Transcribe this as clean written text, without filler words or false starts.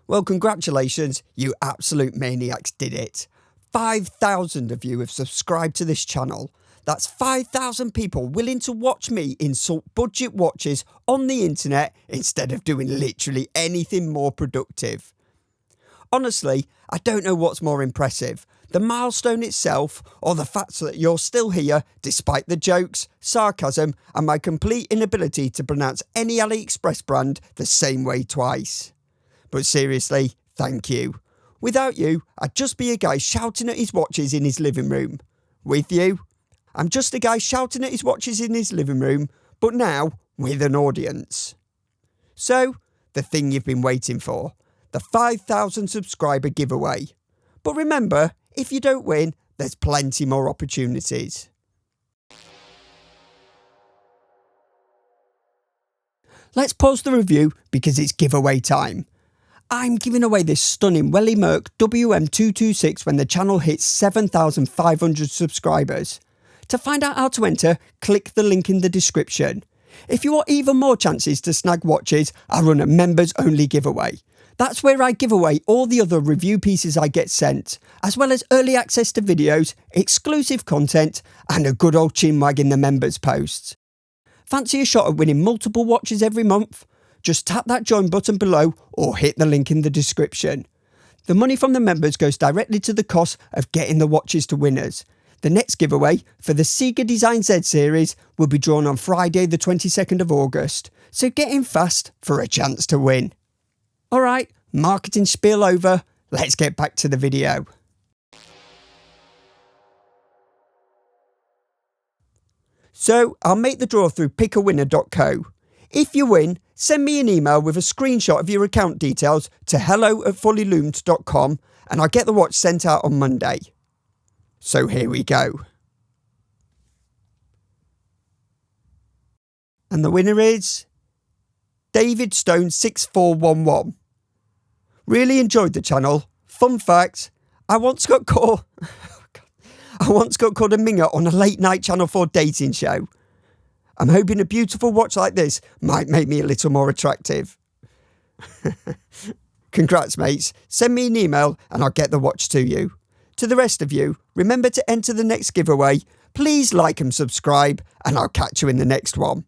Well, congratulations, you absolute maniacs did it. 5,000 of you have subscribed to this channel. That's 5,000 people willing to watch me insult budget watches on the internet instead of doing literally anything more productive. Honestly, I don't know what's more impressive, the milestone itself or the fact that you're still here despite the jokes, sarcasm and my complete inability to pronounce any AliExpress brand the same way twice. But seriously, thank you. Without you, I'd just be a guy shouting at his watches in his living room. With you, I'm just a guy shouting at his watches in his living room, but now with an audience. So, the thing you've been waiting for, the 5,000 subscriber giveaway. But remember, if you don't win, there's plenty more opportunities. Let's pause the review because it's giveaway time. I'm giving away this stunning Welly Merc WM226 when the channel hits 7,500 subscribers. To find out how to enter, click the link in the description. If you want even more chances to snag watches, I run a members only giveaway. That's where I give away all the other review pieces I get sent, as well as early access to videos, exclusive content, and a good old chinwag in the members posts. Fancy a shot at winning multiple watches every month? Just tap that join button below or hit the link in the description. The money from the members goes directly to the cost of getting the watches to winners. The next giveaway for the Sega Design Z series will be drawn on Friday the 22nd of August, so get in fast for a chance to win. Alright, marketing spiel over, let's get back to the video. So I'll make the draw through pickawinner.co. If you win, send me an email with a screenshot of your account details to hello@fullylumed.com and I'll get the watch sent out on Monday. So here we go. And the winner is David Stone 6411. Really enjoyed the channel. Fun fact, I once got called a minger on a late night Channel 4 dating show. I'm hoping a beautiful watch like this might make me a little more attractive. Congrats, mates. Send me an email and I'll get the watch to you. To the rest of you, remember to enter the next giveaway. Please like and subscribe and I'll catch you in the next one.